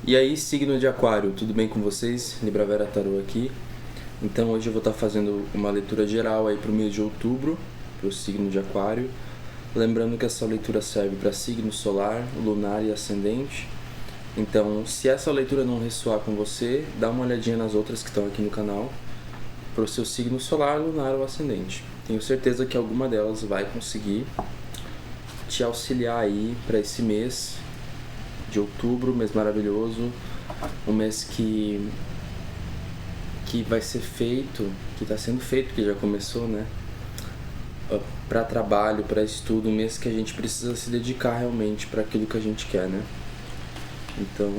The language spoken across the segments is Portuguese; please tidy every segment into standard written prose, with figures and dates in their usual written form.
E aí, signo de Aquário, tudo bem com vocês? Libravera Tarô aqui. Então hoje eu vou estar fazendo uma leitura geral aí para o mês de outubro, para o signo de Aquário. Lembrando que essa leitura serve para signo solar, lunar e ascendente. Então, se essa leitura não ressoar com você, dá uma olhadinha nas outras que estão aqui no canal, para o seu signo solar, lunar ou ascendente. Tenho certeza que alguma delas vai conseguir te auxiliar aí para esse mês de outubro, mês maravilhoso, um mês que vai ser feito, que está sendo feito, que já começou, né? Para trabalho, para estudo, um mês que a gente precisa se dedicar realmente para aquilo que a gente quer, né? Então,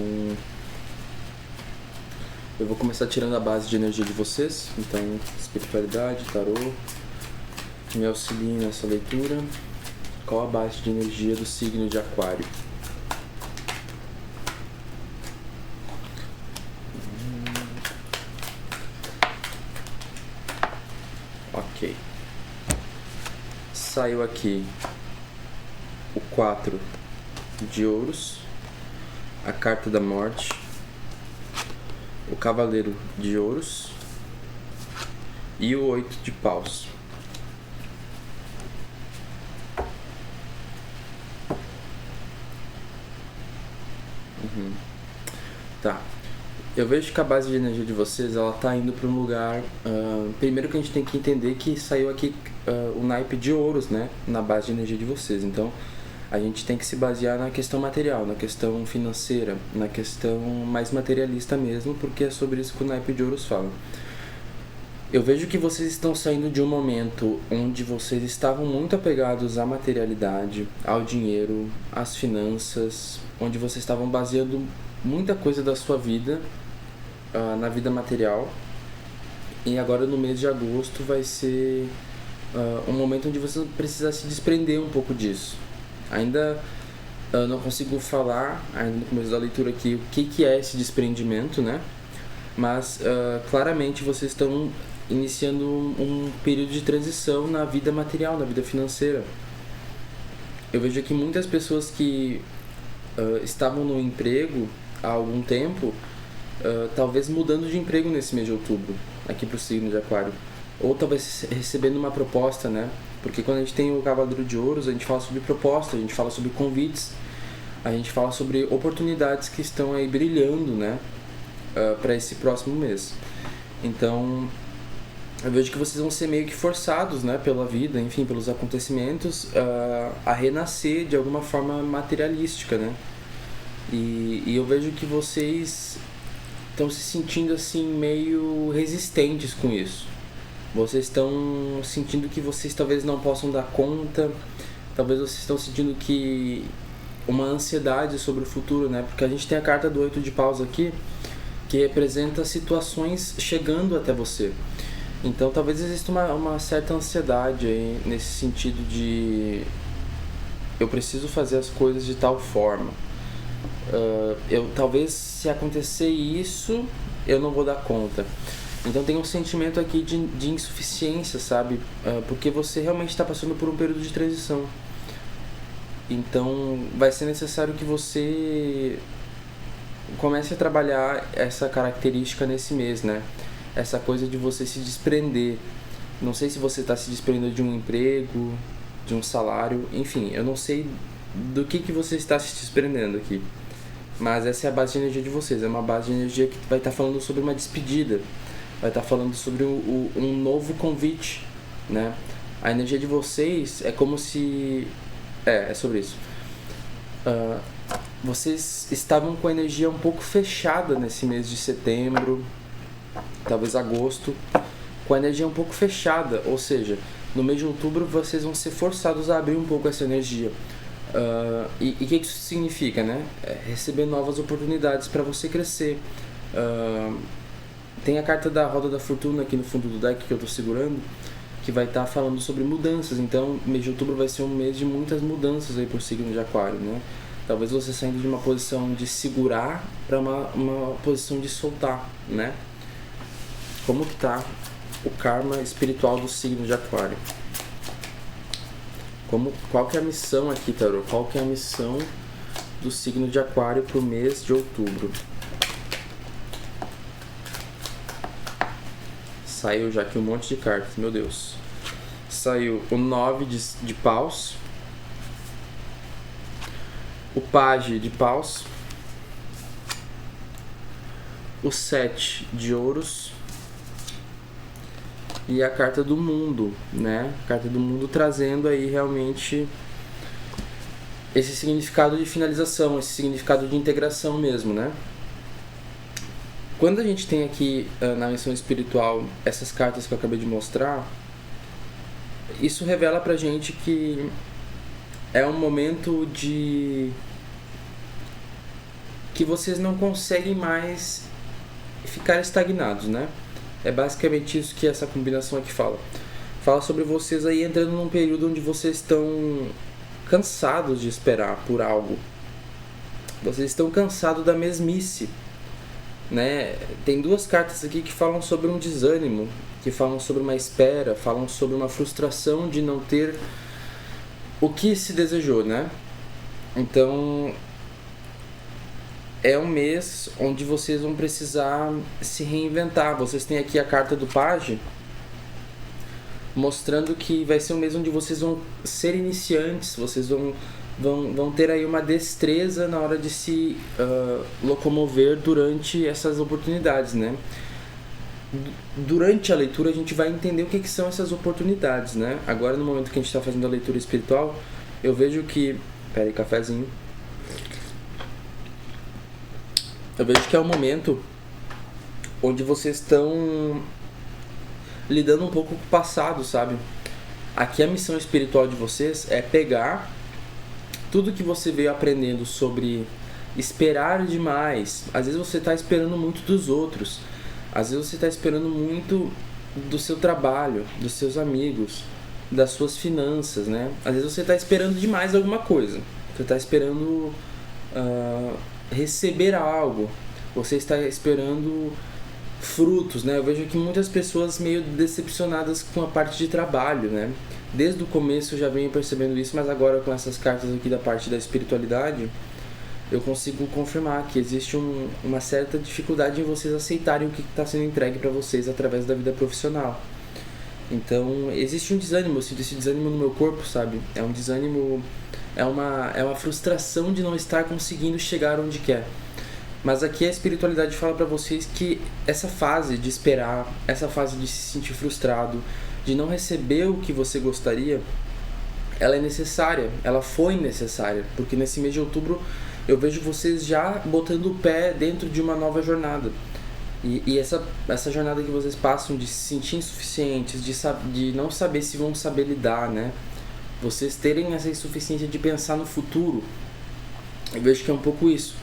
eu vou começar tirando a base de energia de vocês. Então, espiritualidade, tarô, me auxiliem nessa leitura. Qual a base de energia do signo de Aquário? Ok. Saiu aqui o 4 de ouros, a carta da morte, o cavaleiro de ouros e o 8 de paus. Tá. Eu vejo que a base de energia de vocês, ela tá indo para um lugar... primeiro que a gente tem que entender que saiu aqui o naipe de ouros, né? Na base de energia de vocês. Então, a gente tem que se basear na questão material, na questão financeira, na questão mais materialista mesmo, porque é sobre isso que o naipe de ouros fala. Eu vejo que vocês estão saindo de um momento onde vocês estavam muito apegados à materialidade, ao dinheiro, às finanças, onde vocês estavam baseando muita coisa da sua vida na vida material. E agora no mês de agosto vai ser um momento onde você precisa se desprender um pouco disso. Ainda não consigo falar, ainda no começo da leitura aqui, o que é esse desprendimento, né? Mas claramente vocês estão iniciando um período de transição na vida material, na vida financeira. Eu vejo aqui muitas pessoas que estavam no emprego há algum tempo, talvez mudando de emprego nesse mês de outubro, aqui para o signo de Aquário. Ou talvez recebendo uma proposta, né? Porque quando a gente tem o cavaleiro de ouros, a gente fala sobre proposta, a gente fala sobre convites, a gente fala sobre oportunidades que estão aí brilhando, né? Para esse próximo mês. Então, eu vejo que vocês vão ser meio que forçados, né? Pela vida, enfim, pelos acontecimentos, a renascer de alguma forma materialística, né? E eu vejo que vocês estão se sentindo assim meio resistentes com isso. Vocês estão sentindo que vocês talvez não possam dar conta, talvez vocês estão sentindo que uma ansiedade sobre o futuro, né? Porque a gente tem a carta do 8 de paus aqui, que representa situações chegando até você. Então talvez exista uma certa ansiedade aí nesse sentido de eu preciso fazer as coisas de tal forma. Talvez se acontecer isso, eu não vou dar conta. Então tem um sentimento aqui de insuficiência, sabe? Porque você realmente está passando por um período de transição. Então vai ser necessário que você comece a trabalhar essa característica nesse mês, né? Essa coisa de você se desprender. Não sei se você está se desprendendo de um emprego, de um salário, enfim, eu não sei do que você está se desprendendo aqui. Mas essa é a base de energia de vocês, é uma base de energia que vai estar falando sobre uma despedida, vai estar falando sobre um novo convite, né? A energia de vocês é como se... é sobre isso. Vocês estavam com a energia um pouco fechada nesse mês de setembro, talvez agosto, com a energia um pouco fechada, ou seja, no mês de outubro vocês vão ser forçados a abrir um pouco essa energia. E o que isso significa, né? Receber novas oportunidades para você crescer. Tem a carta da roda da fortuna aqui no fundo do deck que eu estou segurando, que vai estar falando sobre mudanças. Então, mês de outubro vai ser um mês de muitas mudanças aí por signo de Aquário, né? Talvez você saindo de uma posição de segurar para uma posição de soltar, né? Como que tá o karma espiritual do signo de Aquário? Qual que é a missão aqui, Tarô? Qual que é a missão do signo de Aquário para o mês de outubro. Saiu já aqui um monte de cartas, meu Deus. Saiu o 9 de paus, o pajem de paus, o 7 de ouros e a carta do mundo, né? A carta do mundo trazendo aí realmente esse significado de finalização, esse significado de integração mesmo, né? Quando a gente tem aqui na missão espiritual essas cartas que eu acabei de mostrar, isso revela pra gente que é um momento que vocês não conseguem mais ficar estagnados, né? É basicamente isso que essa combinação aqui fala. Fala sobre vocês aí entrando num período onde vocês estão cansados de esperar por algo. Vocês estão cansados da mesmice, né? Tem duas cartas aqui que falam sobre um desânimo, que falam sobre uma espera, falam sobre uma frustração de não ter o que se desejou, né? Então é um mês onde vocês vão precisar se reinventar. Vocês têm aqui a carta do pajem, mostrando que vai ser um mês onde vocês vão ser iniciantes, vocês vão ter aí uma destreza na hora de se locomover durante essas oportunidades, né? Durante a leitura a gente vai entender o que são essas oportunidades, né? Agora, no momento que a gente está fazendo a leitura espiritual, eu vejo que... Pera aí, cafezinho. Eu vejo que é um momento onde vocês estão lidando um pouco com o passado, sabe? Aqui a missão espiritual de vocês é pegar tudo que você veio aprendendo sobre esperar demais. Às vezes você está esperando muito dos outros. Às vezes você está esperando muito do seu trabalho, dos seus amigos, das suas finanças, né? Às vezes você está esperando demais alguma coisa. Você está esperando receber algo. Você está esperando frutos, né? Eu vejo aqui muitas pessoas meio decepcionadas com a parte de trabalho, né? Desde o começo eu já venho percebendo isso, mas agora com essas cartas aqui da parte da espiritualidade, eu consigo confirmar que existe uma certa dificuldade em vocês aceitarem o que está sendo entregue para vocês através da vida profissional. Então, existe um desânimo, eu sinto esse desânimo no meu corpo, sabe? É um desânimo, é uma frustração de não estar conseguindo chegar onde quer. Mas aqui a espiritualidade fala para vocês que essa fase de esperar, essa fase de se sentir frustrado, de não receber o que você gostaria, ela é necessária, ela foi necessária, porque nesse mês de outubro eu vejo vocês já botando o pé dentro de uma nova jornada. E essa jornada que vocês passam de se sentir insuficientes, de não saber se vão saber lidar, né? Vocês terem essa insuficiência de pensar no futuro, eu vejo que é um pouco isso,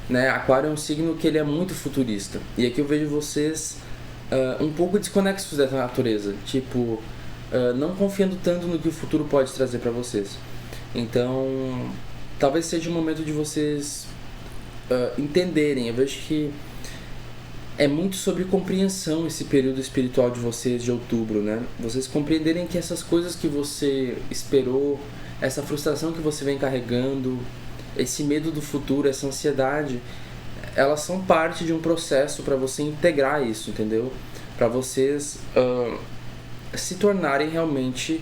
né? Aquário é um signo que ele é muito futurista. E aqui eu vejo vocês um pouco desconexos dessa natureza, tipo, não confiando tanto no que o futuro pode trazer para vocês. Então, talvez seja o momento de vocês entenderem. Eu vejo que é muito sobre compreensão esse período espiritual de vocês de outubro, né? Vocês compreenderem que essas coisas que você esperou, essa frustração que você vem carregando, esse medo do futuro, essa ansiedade, elas são parte de um processo para você integrar isso, entendeu? Para vocês se tornarem realmente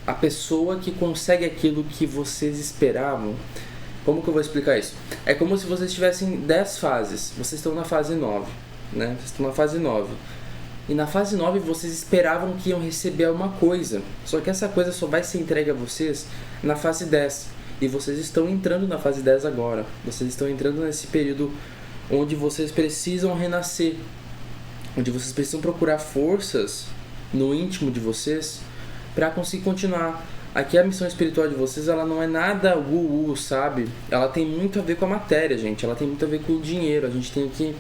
a pessoa que consegue aquilo que vocês esperavam. Como que eu vou explicar isso? É como se vocês tivessem 10 fases. Vocês estão na fase 9, né? Vocês estão na fase 9. E na fase 9 vocês esperavam que iam receber alguma coisa. Só que essa coisa só vai ser entregue a vocês na fase 10. E vocês estão entrando na fase 10 agora. Vocês estão entrando nesse período onde vocês precisam renascer. Onde vocês precisam procurar forças no íntimo de vocês para conseguir continuar. Aqui a missão espiritual de vocês, ela não é nada sabe? Ela tem muito a ver com a matéria, gente. Ela tem muito a ver com o dinheiro. A gente tem aqui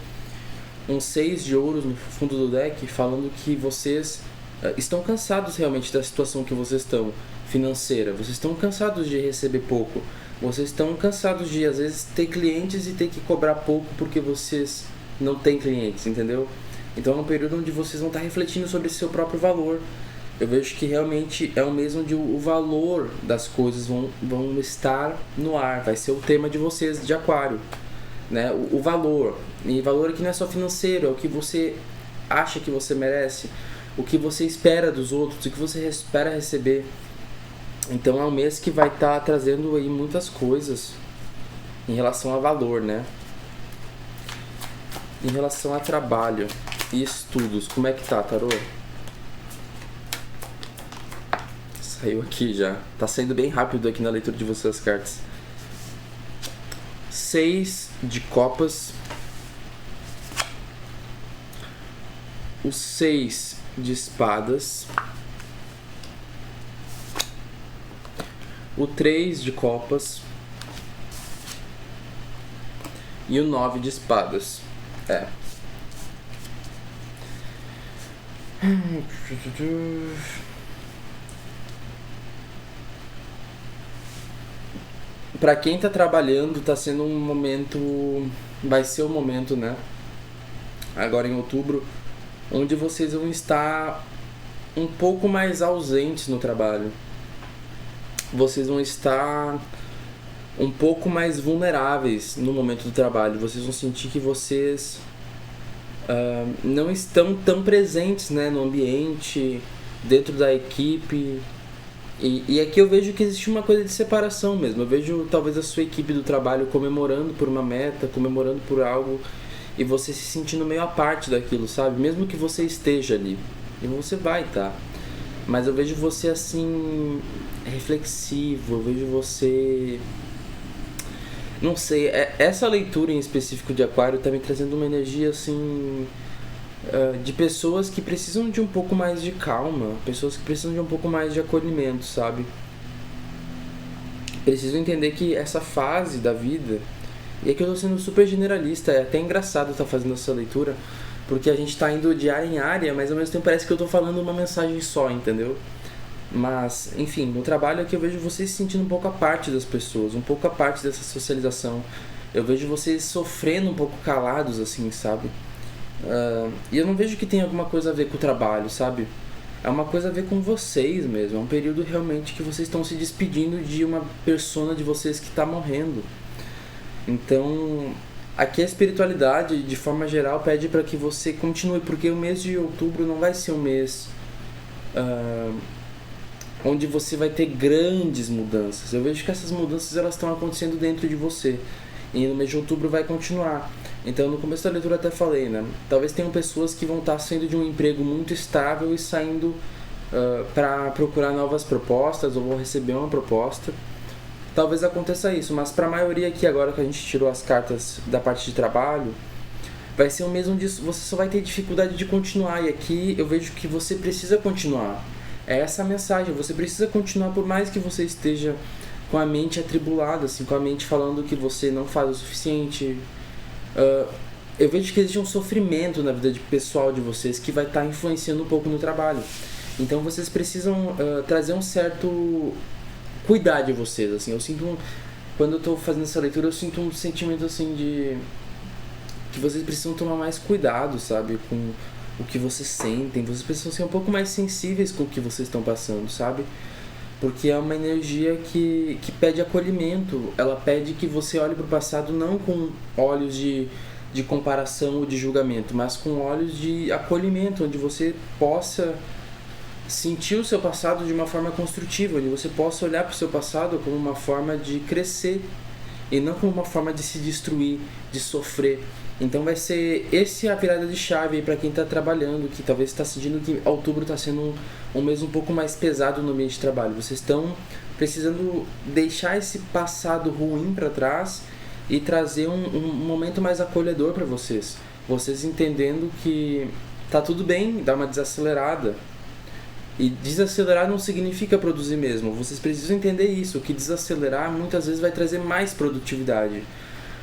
um 6 de ouros no fundo do deck falando que vocês estão cansados realmente da situação que vocês estão financeira. Vocês estão cansados de receber pouco. Vocês estão cansados de, às vezes, ter clientes e ter que cobrar pouco porque vocês não têm clientes, entendeu? Então é um período onde vocês vão estar refletindo sobre seu próprio valor. eu vejo que realmente é o mês onde o valor das coisas vão estar no ar, vai ser o tema de vocês de Aquário, né? O valor, e valor aqui não é só financeiro, é o que você acha que você merece, o que você espera dos outros, o que você espera receber. Então é um mês que vai estar trazendo aí muitas coisas em relação a valor, né? Em relação a trabalho e estudos, como é que tá, tarô? Saiu aqui já. Tá saindo bem rápido aqui na leitura de vocês as cartas. 6 de copas. O 6 de espadas. O 3 de copas. E o 9 de espadas. Pra quem tá trabalhando, tá sendo um momento... Vai ser um momento, né? Agora em outubro, onde vocês vão estar um pouco mais ausentes no trabalho. Vocês vão estar um pouco mais vulneráveis no momento do trabalho. Vocês vão sentir que vocês não estão tão presentes, né, no ambiente, dentro da equipe. E aqui eu vejo que existe uma coisa de separação mesmo. Eu vejo talvez a sua equipe do trabalho comemorando por uma meta, comemorando por algo, e você se sentindo meio à parte daquilo, sabe? Mesmo que você esteja ali. E você vai estar. Mas eu vejo você assim, reflexivo, eu vejo você... Não sei, essa leitura em específico de Aquário tá me trazendo uma energia assim... de pessoas que precisam de um pouco mais de calma, pessoas que precisam de um pouco mais de acolhimento, sabe? Preciso entender que essa fase da vida, e aqui eu tô sendo super generalista, é até engraçado estar fazendo essa leitura, porque a gente tá indo de área em área, mas ao mesmo tempo parece que eu tô falando uma mensagem só, entendeu? Mas, enfim, no trabalho aqui eu vejo vocês se sentindo um pouco à parte das pessoas, um pouco à parte dessa socialização. Eu vejo vocês sofrendo um pouco calados, assim, sabe? E eu não vejo que tem alguma coisa a ver com o trabalho, sabe? É uma coisa a ver com vocês mesmo. É um período realmente que vocês estão se despedindo de uma persona de vocês que está morrendo. Então, aqui a espiritualidade, de forma geral, pede para que você continue, porque o mês de outubro não vai ser um mês onde você vai ter grandes mudanças. Eu vejo que essas mudanças elas estão acontecendo dentro de você. E no mês de outubro vai continuar. Então, no começo da leitura eu até falei, né? Talvez tenham pessoas que vão estar saindo de um emprego muito estável e saindo para procurar novas propostas, ou vão receber uma proposta. Talvez aconteça isso, mas para a maioria aqui, agora que a gente tirou as cartas da parte de trabalho, vai ser um mês onde você só vai ter dificuldade de continuar. E aqui eu vejo que você precisa continuar. É essa a mensagem, você precisa continuar por mais que você esteja com a mente atribulada, assim, com a mente falando que você não faz o suficiente. Eu vejo que existe um sofrimento na vida pessoal de vocês que vai estar influenciando um pouco no trabalho. Então vocês precisam trazer um certo cuidar de vocês, assim. Eu sinto quando eu estou fazendo essa leitura, eu sinto um sentimento assim de que vocês precisam tomar mais cuidado, sabe, com o que vocês sentem. Vocês precisam ser um pouco mais sensíveis com o que vocês estão passando, sabe? Porque é uma energia que pede acolhimento. Ela pede que você olhe para o passado não com olhos de comparação ou de julgamento, mas com olhos de acolhimento, onde você possa sentir o seu passado de uma forma construtiva, onde você possa olhar para o seu passado como uma forma de crescer e não como uma forma de se destruir, de sofrer. Então vai ser essa a virada de chave para quem está trabalhando, que talvez está sentindo que outubro está sendo um mês um pouco mais pesado no ambiente de trabalho. Vocês estão precisando deixar esse passado ruim para trás e trazer um momento mais acolhedor para vocês. Vocês entendendo que tá tudo bem, dar uma desacelerada. E desacelerar não significa produzir mesmo. Vocês precisam entender isso, que desacelerar muitas vezes vai trazer mais produtividade.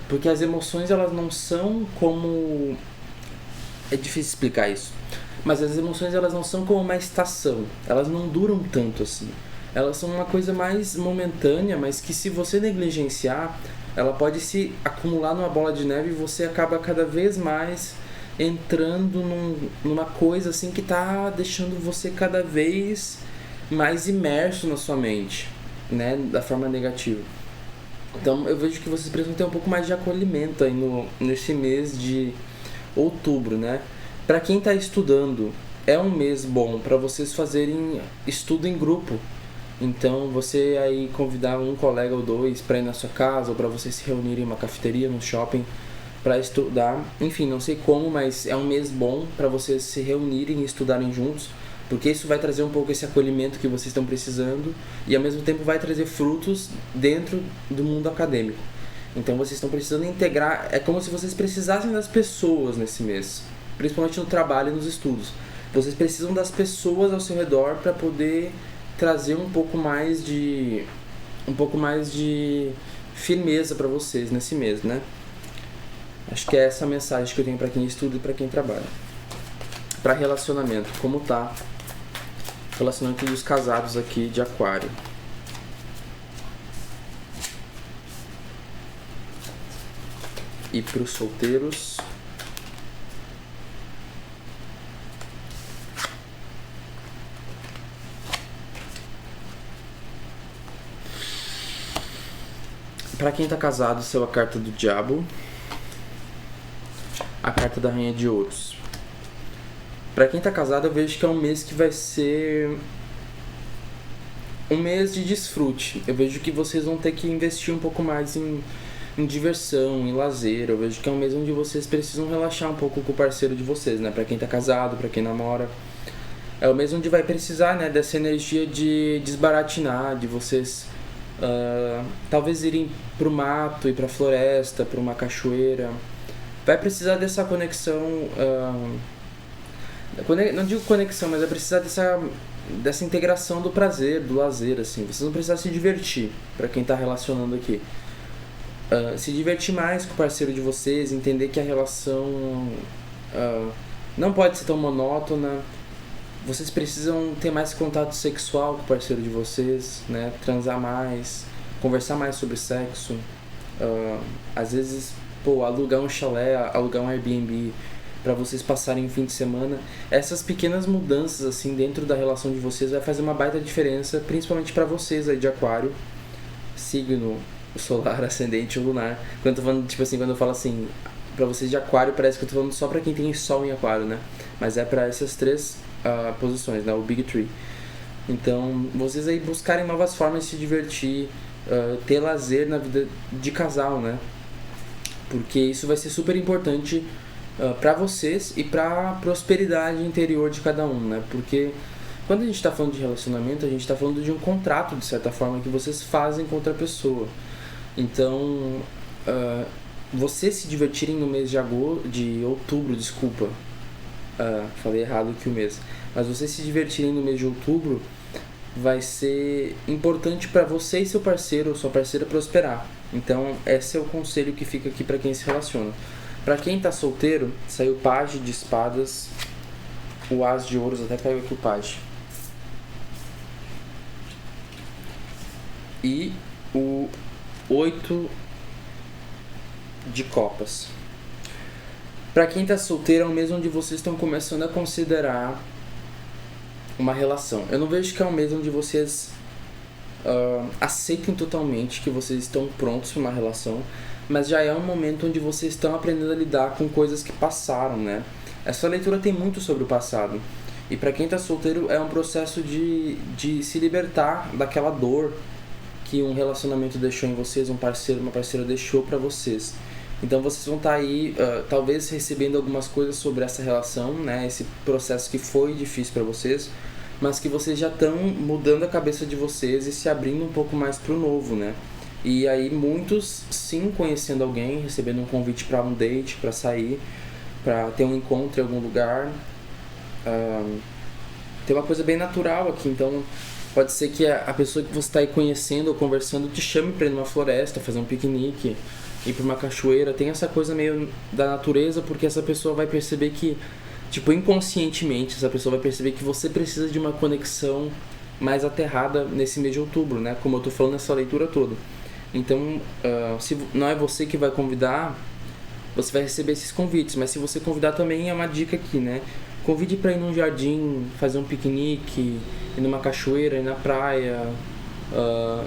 Porque as emoções, elas não são como... É difícil explicar isso. Mas as emoções, elas não são como uma estação. Elas não duram tanto assim. Elas são uma coisa mais momentânea, mas que se você negligenciar, ela pode se acumular numa bola de neve e você acaba cada vez mais entrando numa coisa assim que tá deixando você cada vez mais imerso na sua mente, né, da forma negativa. Então eu vejo que vocês precisam ter um pouco mais de acolhimento aí nesse mês de outubro, né? Para quem está estudando, é um mês bom para vocês fazerem estudo em grupo. Então você aí convidar um colega ou dois para ir na sua casa, ou para vocês se reunirem em uma cafeteria, no shopping, para estudar. Enfim, não sei como, mas é um mês bom para vocês se reunirem e estudarem juntos, porque isso vai trazer um pouco esse acolhimento que vocês estão precisando e ao mesmo tempo vai trazer frutos dentro do mundo acadêmico. Então vocês estão precisando integrar, é como se vocês precisassem das pessoas nesse mês, principalmente no trabalho e nos estudos. Vocês precisam das pessoas ao seu redor para poder trazer um pouco mais de firmeza para vocês nesse mês, né? Acho que é essa a mensagem que eu tenho para quem estuda e para quem trabalha. Para relacionamento, como tá? Relacionamento dos casados aqui de Aquário. E para os solteiros. Para quem tá casado, saiu a carta do Diabo, a carta da Rainha de Ouros. Para quem tá casado, eu vejo que é um mês que vai ser um mês de desfrute. Eu vejo que vocês vão ter que investir um pouco mais em diversão, em lazer. Eu vejo que é um mês onde vocês precisam relaxar um pouco com o parceiro de vocês, né? Para quem tá casado, para quem namora. É o mês onde vai precisar, né, dessa energia de desbaratinar, de vocês talvez irem pro mato, ir pra floresta, pra uma cachoeira. Vai precisar dessa conexão, não digo conexão, mas vai precisar dessa integração do prazer, do lazer, assim. Vocês vão precisar se divertir, pra quem tá relacionando aqui. Se divertir mais com o parceiro de vocês, entender que a relação não pode ser tão monótona. Vocês precisam ter mais contato sexual com o parceiro de vocês, né? Transar mais, conversar mais sobre sexo. Às vezes, alugar um chalé, alugar um Airbnb para vocês passarem um fim de semana. Essas pequenas mudanças assim dentro da relação de vocês vai fazer uma baita diferença, principalmente para vocês aí de Aquário, signo solar, ascendente ou lunar. Quando eu tô falando, tipo assim, quando eu falo assim, para vocês de Aquário, parece que eu tô falando só para quem tem Sol em Aquário, né? Mas é para essas três posições, né? O Big Three. Então, vocês aí buscarem novas formas de se divertir, ter lazer na vida de casal, né? Porque isso vai ser super importante para vocês e para a prosperidade interior de cada um, né? Porque quando a gente está falando de relacionamento, a gente está falando de um contrato, de certa forma, que vocês fazem com outra pessoa. Então, vocês se divertirem no mês de outubro, desculpa, falei errado aqui o mês, mas vocês se divertirem no mês de outubro vai ser importante para você e seu parceiro ou sua parceira prosperar. Então esse é o conselho que fica aqui para quem se relaciona. Para quem tá solteiro, saiu Page de Espadas, o As de Ouros, até caiu aqui o Page, e o 8 de Copas. Pra quem tá solteiro, é um mês onde vocês estão começando a considerar uma relação. Eu não vejo que é um mês onde vocês aceitem totalmente que vocês estão prontos para uma relação, mas já é um momento onde vocês estão aprendendo a lidar com coisas que passaram, né? Essa leitura tem muito sobre o passado. E pra quem tá solteiro, é um processo de se libertar daquela dor que um relacionamento deixou em vocês, um parceiro, uma parceira deixou pra vocês. Então vocês vão estar aí, talvez recebendo algumas coisas sobre essa relação, né? Esse processo que foi difícil para vocês, mas que vocês já estão mudando a cabeça de vocês e se abrindo um pouco mais pro novo, né? E aí muitos, sim, conhecendo alguém, recebendo um convite para um date, para sair, para ter um encontro em algum lugar. Tem uma coisa bem natural aqui, então pode ser que a pessoa que você está aí conhecendo ou conversando te chame para ir numa floresta, fazer um piquenique, ir para uma cachoeira. Tem essa coisa meio da natureza, porque essa pessoa vai perceber que, tipo, inconscientemente, essa pessoa vai perceber que você precisa de uma conexão mais aterrada nesse mês de outubro, né? Como eu tô falando nessa leitura toda. Então, se não é você que vai convidar, você vai receber esses convites. Mas se você convidar também, é uma dica aqui, né? Convide para ir num jardim, fazer um piquenique, ir numa cachoeira, ir na praia,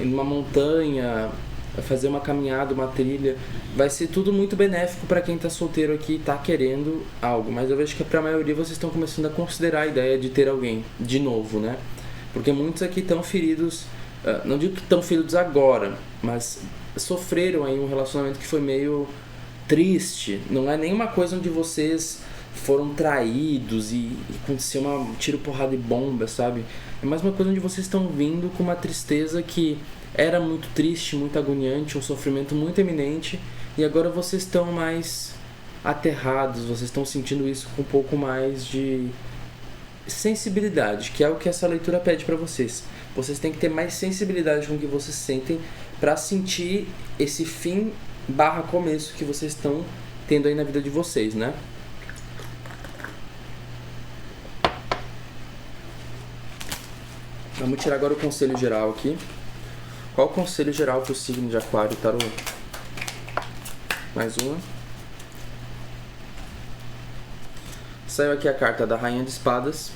ir numa montanha, fazer uma caminhada, uma trilha. Vai ser tudo muito benéfico para quem tá solteiro aqui e tá querendo algo. Mas eu vejo que pra maioria vocês estão começando a considerar a ideia de ter alguém de novo, né? Porque muitos aqui estão feridos, não digo que estão feridos agora, mas sofreram aí um relacionamento que foi meio triste. Não é nenhuma coisa onde vocês foram traídos e aconteceu um tiro, porrada e bomba, sabe? É mais uma coisa onde vocês estão vindo com uma tristeza que era muito triste, muito agoniante, um sofrimento muito eminente, e agora vocês estão mais aterrados, vocês estão sentindo isso com um pouco mais de sensibilidade, que é o que essa leitura pede para vocês. Vocês têm que ter mais sensibilidade com o que vocês sentem para sentir esse fim barra começo que vocês estão tendo aí na vida de vocês, né? Vamos tirar agora o conselho geral aqui. Qual o conselho geral para o signo de Aquário, tarô? Mais uma. Saiu aqui a carta da Rainha de Espadas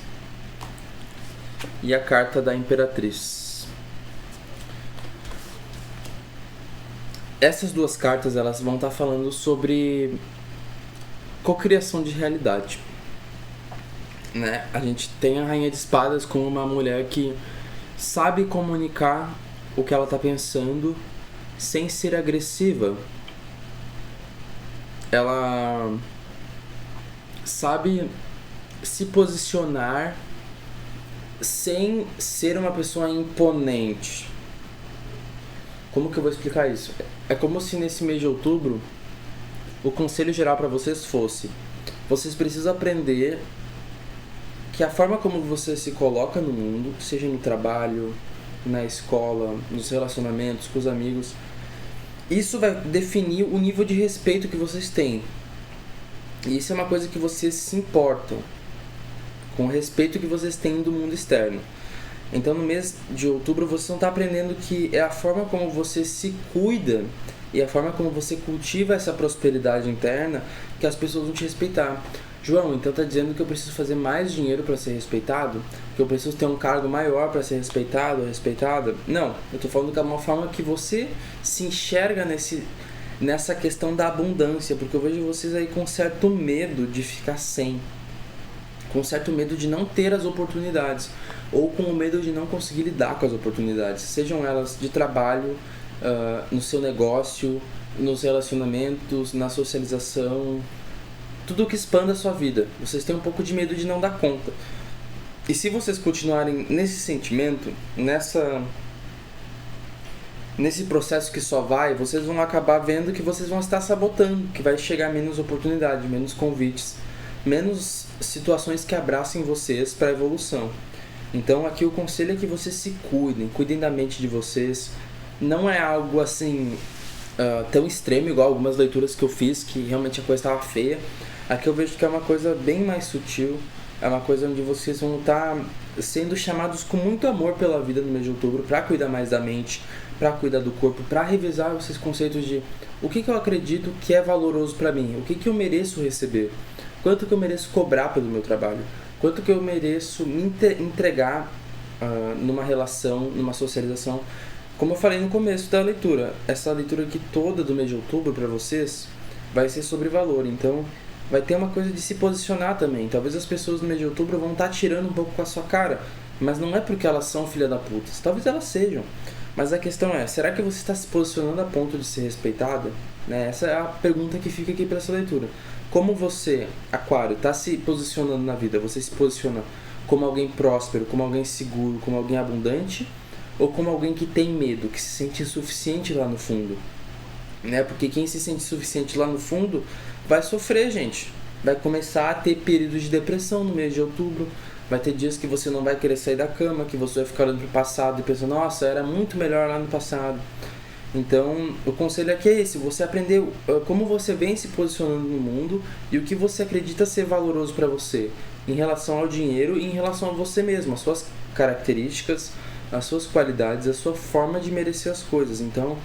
e a carta da Imperatriz. Essas duas cartas, elas vão estar falando sobre cocriação de realidade, né? A gente tem a Rainha de Espadas como uma mulher que sabe comunicar o que ela está pensando sem ser agressiva. Ela sabe se posicionar sem ser uma pessoa imponente. Como que eu vou explicar isso? É como se nesse mês de outubro o conselho geral para vocês fosse: vocês precisam aprender que a forma como você se coloca no mundo, seja no trabalho, na escola, nos relacionamentos, com os amigos, isso vai definir o nível de respeito que vocês têm. E isso é uma coisa que vocês se importam com o respeito que vocês têm do mundo externo. Então no mês de outubro vocês vão estar aprendendo que é a forma como você se cuida e a forma como você cultiva essa prosperidade interna que as pessoas vão te respeitar. João, então tá dizendo que eu preciso fazer mais dinheiro para ser respeitado? Que eu preciso ter um cargo maior para ser respeitado ou respeitada? Não, eu tô falando que é uma forma que você se enxerga nessa questão da abundância, porque eu vejo vocês aí com certo medo de ficar sem, com certo medo de não ter as oportunidades, ou com o medo de não conseguir lidar com as oportunidades, sejam elas de trabalho, no seu negócio, nos relacionamentos, na socialização, tudo que expanda a sua vida. Vocês têm um pouco de medo de não dar conta. E se vocês continuarem nesse sentimento, nesse processo que só vai, vocês vão acabar vendo que vocês vão estar sabotando, que vai chegar menos oportunidade, menos convites, menos situações que abracem vocês para a evolução. Então aqui o conselho é que vocês se cuidem da mente de vocês. Não é algo assim tão extremo igual algumas leituras que eu fiz, que realmente a coisa estava feia. Aqui eu vejo que é uma coisa bem mais sutil, é uma coisa onde vocês vão estar sendo chamados com muito amor pela vida no mês de outubro, para cuidar mais da mente, para cuidar do corpo, para revisar esses conceitos de o que eu acredito que é valoroso para mim, o que eu mereço receber, quanto que eu mereço cobrar pelo meu trabalho, quanto que eu mereço me entregar numa relação, numa socialização. Como eu falei no começo da leitura, essa leitura aqui toda do mês de outubro para vocês vai ser sobre valor, então vai ter uma coisa de se posicionar também. Talvez as pessoas no mês de outubro vão estar tirando um pouco com a sua cara, mas não é porque elas são filha da puta, talvez elas sejam. Mas a questão é, será que você está se posicionando a ponto de ser respeitada? Né? Essa é a pergunta que fica aqui para essa leitura. Como você, Aquário, está se posicionando na vida? Você se posiciona como alguém próspero, como alguém seguro, como alguém abundante? Ou como alguém que tem medo, que se sente insuficiente lá no fundo? Né? Porque quem se sente insuficiente lá no fundo vai sofrer, gente. Vai começar a ter períodos de depressão no mês de outubro. Vai ter dias que você não vai querer sair da cama, que você vai ficar olhando pro passado e pensando, nossa, era muito melhor lá no passado. Então, o conselho aqui é esse, você aprender como você vem se posicionando no mundo e o que você acredita ser valoroso para você em relação ao dinheiro e em relação a você mesmo, as suas características, as suas qualidades, a sua forma de merecer as coisas. Então,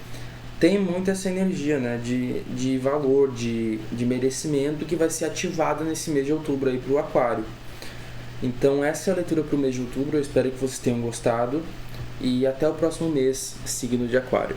tem muito essa energia, né, de valor, de merecimento que vai ser ativada nesse mês de outubro aí pro Aquário. Então essa é a leitura pro mês de outubro, eu espero que vocês tenham gostado e até o próximo mês, signo de Aquário.